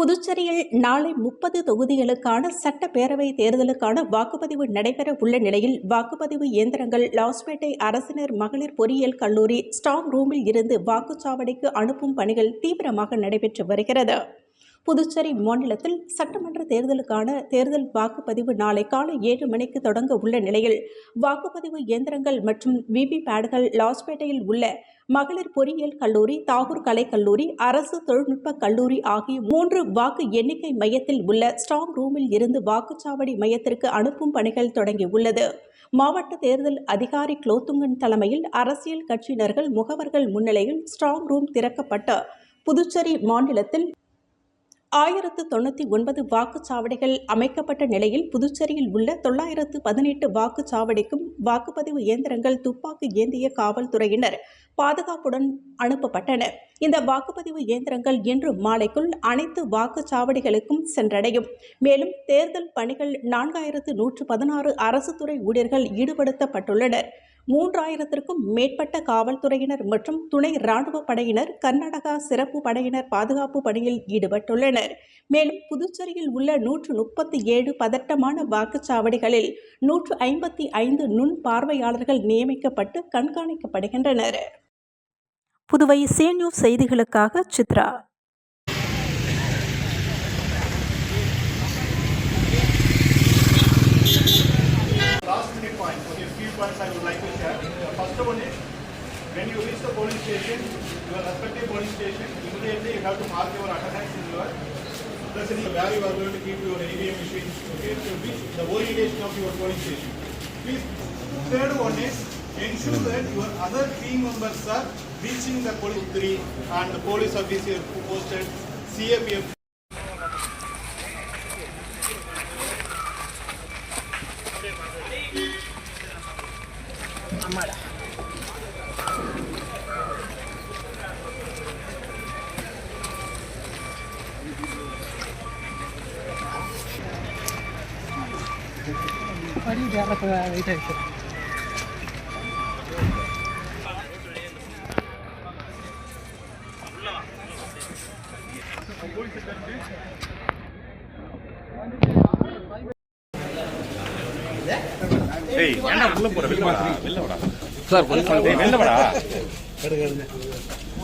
புதுச்சேரியில் நாளை 30 தொகுதிகளுக்கான சட்டப்பேரவை தேர்தலுக்கான வாக்குப்பதிவு நடைபெற உள்ள நிலையில் வாக்குப்பதிவு இயந்திரங்கள் லாஸ்பேட்டை அரசினர் மகளிர் பொறியியல் கல்லூரி ஸ்ட்ராங் ரூமில் இருந்து வாக்குச்சாவடிக்கு அனுப்பும் பணிகள் தீவிரமாக நடைபெற்று வருகிறது. புதுச்சேரி மாநிலத்தில் சட்டமன்ற தேர்தலுக்கான தேர்தல் வாக்குப்பதிவு நாளை காலை 7 மணிக்கு தொடங்க உள்ள நிலையில் வாக்குப்பதிவு இயந்திரங்கள் மற்றும் விவி-பேடுகள் லாஸ்பேட்டையில் உள்ள மகளிர் பொறியியல் கல்லூரி, தாகூர் கலைக்கல்லூரி, அரசு தொழில்நுட்ப கல்லூரி ஆகிய 3 வாக்கு எண்ணிக்கை மையத்தில் உள்ள ஸ்ட்ராங் ரூமில் இருந்து வாக்குச்சாவடி மையத்திற்கு அனுப்பும் பணிகள் தொடங்கியுள்ளது. மாவட்ட தேர்தல் அதிகாரி குலோத்துங்கன் தலைமையில் அரசியல் கட்சியினர்கள் முகவர்கள் முன்னிலையில் ஸ்ட்ராங் ரூம் திறக்கப்பட்ட புதுச்சேரி மாநிலத்தில் 1099 வாக்குச்சாவடிகள் அமைக்கப்பட்ட நிலையில் புதுச்சேரியில் உள்ள 918 வாக்குச்சாவடிக்கும் வாக்குப்பதிவு இயந்திரங்கள் துப்பாக்கி ஏந்திய காவல்துறையினர் பாதுகாப்புடன் அனுப்பப்பட்டன. இந்த வாக்குப்பதிவு இயந்திரங்கள் இன்று மாலைக்குள் அனைத்து வாக்குச்சாவடிகளுக்கும் சென்றடையும். மேலும் தேர்தல் பணிகள் 4116 அரசு துறை ஊழியர்கள் ஈடுபடுத்தப்பட்டுள்ளனர். 3000க்கும் மேற்பட்ட காவல்துறையினர் மற்றும் துணை ராணுவ படையினர், கர்நாடகா சிறப்பு படையினர் பாதுகாப்பு பணியில் ஈடுபட்டுள்ளனர். மேலும் புதுச்சேரியில் உள்ள 137 பதட்டமான வாக்குச்சாவடிகளில் 155 நுண் பார்வையாளர்கள் நியமிக்கப்பட்டு கண்காணிக்கப்படுகின்றனர். புதுவை சி நியூஸ் செய்திகளுக்காக Chitra. Points I would like to share. The first one is, when you reach the polling station, your respective polling station, immediately you have to mark your attendance in your presence where you are going to keep your EVM machines, okay, to reach the orientation of your polling station. Please, third one is, ensure that your other team members are reaching the polling 3 and the police officer who posted CAPF. ஏய் ஏன்டா உள்ள போற வெளிய வாடா sir கொஞ்சம் வெளிய வாடா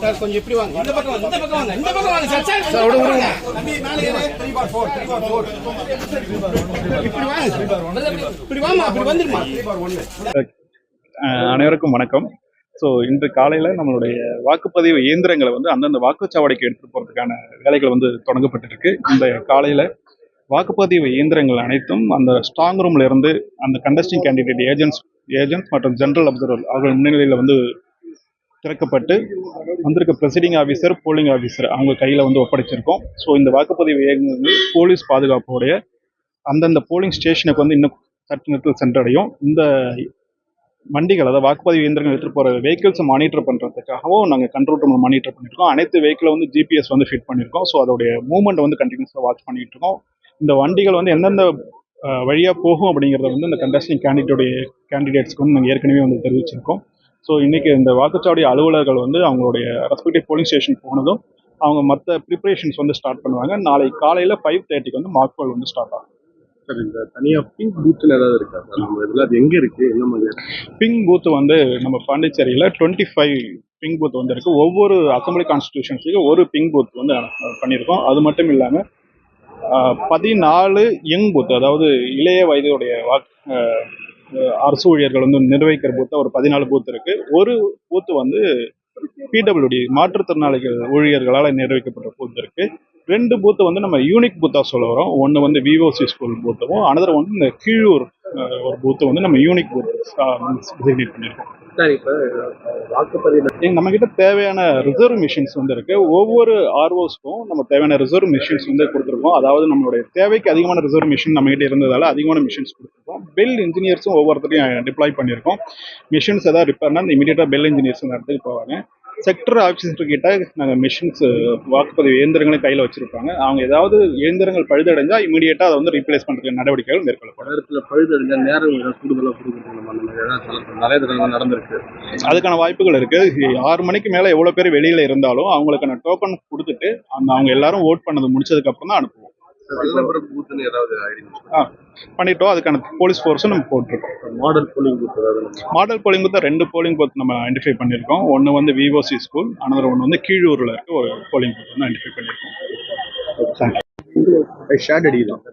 sir கொஞ்சம் இப்படி வாங்க இந்த பக்கம் வாங்க சார் சார் விடுங்க தம்பி மேலே ஏறு 3/4 இப்படி வாமா அப்படி வந்துருமா 3/1. அனைவருக்கும் வணக்கம். ஸோ இன்று காலையில் நம்மளுடைய வாக்குப்பதிவு இயந்திரங்களை அந்தந்த வாக்குச்சாவடிக்கு எடுத்துகிட்டு போகிறதுக்கான வேலைகள் தொடங்கப்பட்டிருக்கு. இந்த காலையில் வாக்குப்பதிவு இயந்திரங்கள் அனைத்தும் அந்த ஸ்ட்ராங் ரூம்ல இருந்து அந்த கண்டஸ்டிங் கேண்டிடேட் ஏஜென்ட்ஸ் மற்றும் ஜெனரல் அப்சர்வர் அவர்கள் முன்னிலையில் திறக்கப்பட்டு வந்திருக்க ப்ரெசைடிங் ஆஃபீஸர், போலிங் ஆஃபீஸர் அவங்க கையில் ஒப்படைச்சிருக்கோம். ஸோ இந்த வாக்குப்பதிவு இயந்திரங்கள் போலீஸ் பாதுகாப்போடைய அந்தந்த போலிங் ஸ்டேஷனுக்கு இன்னும் சற்று நேரத்தில் சென்றடையும். இந்த வண்டிகள், அதாவது வாக்குப்பதிவு இயந்திரங்கள் எடுத்துகிட்டு போகிற வெஹிக்கிள்ஸை மானிட்டர் பண்ணுறதுக்காகவும் நாங்கள் கண்ட்ரோல் ரூமில் மானிட்டர் பண்ணியிருக்கோம். அனைத்து வெஹிக்கிளை ஜிபிஎஸ் ஃபிட் பண்ணியிருக்கோம். ஸோ அதோடைய மூவ்மெண்ட் கண்டினியூஸாக வாட்ச் பண்ணிட்டு இருக்கோம். இந்த வண்டிகள் எந்தெந்த வழியாக போகும் அப்படிங்கிறத இந்த கண்டஸ்டிங் கேண்டிடேட்ஸ்க்கு நாங்கள் ஏற்கனவே தெரிவிச்சிருக்கோம். ஸோ இன்றைக்கி இந்த வாக்குச்சாவடி அலுவலர்கள் அவங்களுடைய ரெஸ்பெக்டிவ் போலிங் ஸ்டேஷன் போனதும் அவங்க மற்ற ப்ரிப்பரேஷன்ஸ் ஸ்டார்ட் பண்ணுவாங்க. நாளை காலையில் 5:30க்கு மார்க் பால் ஸ்டார்ட் ஆகும். சார் இந்த தனியாக பிங்க் பூத்துன்னு ஏதாவது இருக்கா சார்? நம்ம இதில் அது எங்கே இருக்குது, என்ன மாதிரி? பிங்க் பூத் நம்ம பாண்டிச்சேரியில் 25 பிங்க் பூத் இருக்குது. ஒவ்வொரு அசம்பிளி கான்ஸ்டிடியூஷன்ஸுக்கு ஒரு பிங்க் பூத் பண்ணியிருக்கோம். அது மட்டும் இல்லாமல் 14 யங் பூத், அதாவது இளைய வயதுடைய அரசு ஊழியர்கள் நிர்வகிக்கிற பூத்தை ஒரு 14 பூத் இருக்கு. ஒரு பூத்து பிடபிள்யூடி மாற்றுத்திறனாளிகள் ஊழியர்களால் நிர்வகிக்கப்பட்ட பூத் இருக்கு. 2 பூத்து நம்ம யூனிக் பூத்தா சொல்ல வரோம். ஒன்று விவோசி ஸ்கூல் பூத்தும், அனதர் இந்த கீழூர் ஒரு பூத்து நம்ம யூனிக் பூத் டெசிக்னேட் பண்ணியிருக்கோம். சார் இப்போ வாக்குப்பதிவு நம்ம கிட்ட தேவையான ரிசர்வ் மிஷின்ஸ் இருக்கு. ஒவ்வொரு ஆர்ஓஸ்க்கும் நம்ம தேவையான ரிசர்வ் மிஷின்ஸ் கொடுத்துருக்கோம். அதாவது நம்மளுடைய தேவைக்கு அதிகமான ரிசர்வ் மிஷின் நம்ம கிட்ட இருந்ததால அதிகமான மிஷின்ஸ் கொடுத்துருக்கோம். பெல் இன்ஜினியர்ஸும் ஒவ்வொருத்தரையும் டிப்ளாய் பண்ணியிருக்கோம். மிஷின்ஸ் ஏதாவது ரிப்பேர்னா இமீடியட்டாக பெல் இன்ஜினியர்ஸ் இடத்துக்கு போவாங்க. செக்டர் ஆஃபீஸர் கிட்ட நாங்கள் மிஷின்ஸ் வாக்குப்பதிவு இயந்திரங்களையும் கையில் வச்சிருப்பாங்க. அவங்க ஏதாவது இயந்திரங்கள் பழுதடைஞ்சா இமீடியட்டாக அதை வந்து ரீப்ளேஸ் பண்ணுறதுக்கு நடவடிக்கைகள் மேற்கொள்ளப்படும். நேரத்தில் பழுதடைஞ்ச நேரம் கூடுதலாக கொடுக்குறது நம்ம அந்த மாதிரி ஏதாவது நிறைய தடவை நடந்திருக்கு. அதுக்கான வாய்ப்புகள் இருக்கு. 6 மணிக்கு மேலே எவ்வளோ பேர் வெளியில இருந்தாலும் அவங்களுக்கான டோக்கன் கொடுத்துட்டு அவங்க எல்லாரும் ஓட் பண்ணது முடிச்சதுக்கு அப்புறம் தான் அனுப்புவோம். பூத்துன்னு ஏதாவது பண்ணிட்டோம். அதுக்கான போலீஸ் ஃபோர்ஸும் நம்ம போட்டிருக்கோம். மாடல் போலிங் பூத் ஏதாவது model polling booth 2 polling booth நம்ம ஐடென்டிஃபை பண்ணியிருக்கோம். ஒன்று வந்து விஓசி ஸ்கூல், அனதர் ஒன்று வந்து கீழூரில் இருக்க ஒரு போலிங் பூத் வந்து ஐடென்டிஃபை பண்ணியிருக்கோம். ஷேட் அடிக்கலாம்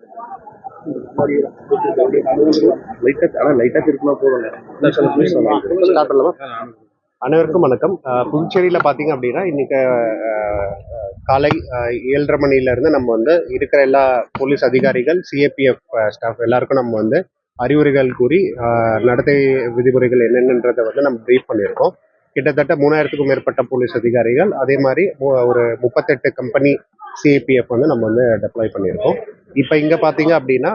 லைட்டாக திருப்பினா போதும். அனைவருக்கும் வணக்கம். புதுச்சேரியில் பார்த்தீங்க அப்படின்னா இன்னைக்கு காலை 7:30 மணிலேருந்து நம்ம வந்து இருக்கிற எல்லா போலீஸ் அதிகாரிகள், சிஏபிஎஃப் ஸ்டாஃப் எல்லாருக்கும் நம்ம வந்து அறிவுரைகள் கூறி நடத்தை விதிமுறைகள் என்னென்னன்றதை வந்து நம்ம ப்ரீஃப் பண்ணியிருக்கோம். கிட்டத்தட்ட 3000க்கும் மேற்பட்ட போலீஸ் அதிகாரிகள், அதே மாதிரி ஒரு 38 கம்பெனி சிஏபிஎஃப் வந்து நம்ம வந்து டெப்ளாய் பண்ணியிருக்கோம். இப்போ இங்கே பார்த்தீங்க அப்படின்னா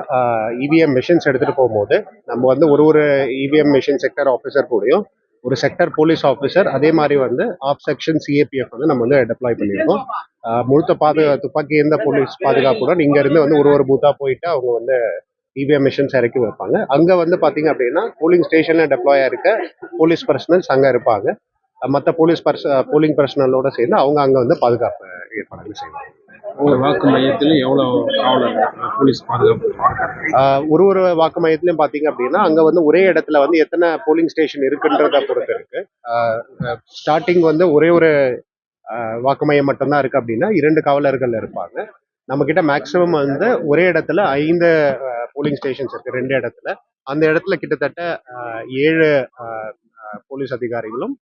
இவிஎம் மிஷின்ஸ் எடுத்துகிட்டு போகும்போது நம்ம வந்து ஒரு இவிஎம் மிஷின் செக்டர் ஆஃபீஸர் கூடயும் ஒரு செக்டர் போலீஸ் ஆஃபீஸர், அதே மாதிரி வந்து ஆஃப் செக்ஷன் சிஏபிஎஃப் வந்து நம்ம வந்து டெப்ளாய் பண்ணியிருக்கோம். முழுத்த துப்பாக்கி எந்த போலீஸ் பாதுகாப்புடன் இங்கேருந்து வந்து ஒரு பூத்தாக போயிட்டு அவங்க வந்து இவிஎம் மிஷின்ஸ் இறக்கி வைப்பாங்க. அங்கே வந்து பார்த்தீங்க அப்படின்னா போலிங் ஸ்டேஷனில் டெப்ளாயாக இருக்க போலீஸ் பர்சனல்ஸ் அங்கே இருப்பாங்க. மற்ற போலிங் பர்சனலோட சேர்ந்து அவங்க அங்கே வந்து பாதுகாப்பு ஏற்பாடுகள் செய்வாங்க. வாக்கு மையத்தில் எவ்வளோ போலீஸ் பாதுகாப்பு? ஒரு வாக்கு மையத்திலையும் பார்த்தீங்க அப்படின்னா அங்கே வந்து ஒரே இடத்துல வந்து எத்தனை போலிங் ஸ்டேஷன் இருக்குன்றத பொறுத்து இருக்கு. ஸ்டார்டிங் வந்து ஒரு வாக்கு மையம் மட்டும்தான் இருக்கு அப்படின்னா 2 காவலர்கள் இருப்பாங்க. நம்ம கிட்ட மேக்சிமம் வந்து ஒரே இடத்துல 5 போலிங் ஸ்டேஷன்ஸ் இருக்கு 2 இடத்துல. அந்த இடத்துல கிட்டத்தட்ட 7 போலீஸ் அதிகாரிகளும்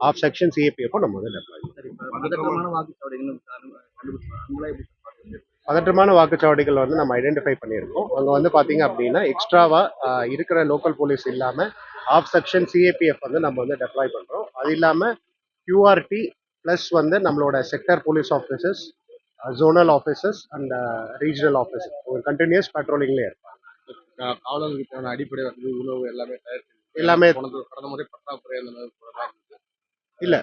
ஆஃப் செக்ஷன் சிஏபிஎஃப்பும் நம்ம வந்து பதற்றமான வாக்குச்சாவடிகள் வந்து நம்ம ஐடென்டிஃபை பண்ணியிருக்கோம். அங்கே வந்து பார்த்தீங்க அப்படின்னா எக்ஸ்ட்ராவா இருக்கிற லோக்கல் போலீஸ் இல்லாமல் ஆஃப் செக்ஷன் சிஏபிஎஃப் வந்து நம்ம வந்து டெப்ளாய் பண்ணுறோம். அது இல்லாமல் கியூஆர்டி ப்ளஸ் வந்து நம்மளோட sector police officers, zonal officers and regional officers ஒரு கண்டினியூஸ் பெட்ரோலிங்லேயே இருப்பாங்க. காவலர்களுக்கான அடிப்படை வந்து உணவு எல்லாமே கடந்த முறை பற்றாக்குறை அந்த மாதிரி இல்லை.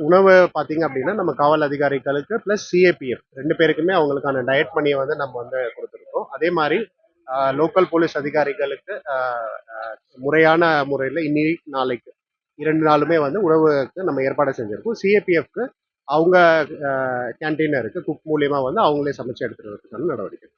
உணவு பார்த்தீங்க அப்படின்னா நம்ம காவல் அதிகாரிகளுக்கு ப்ளஸ் சிஏபிஎஃப் 2 பேருக்குமே அவங்களுக்கான டயட் மணியை வந்து நம்ம வந்து கொடுத்துருக்கோம். அதே மாதிரி லோக்கல் போலீஸ் அதிகாரிகளுக்கு முறையான முறையில் இன்னைக்கு நாளைக்கு 2 நாளுமே வந்து உணவுக்கு நம்ம ஏற்பாடு செஞ்சுருக்கோம். சிஏபிஎஃப்க்கு அவங்க கேன்டீன் இருக்குது, குக் மூலியமாக வந்து அவங்களே சமைச்சு எடுத்துகிட்டு வரதுக்கான நடவடிக்கை.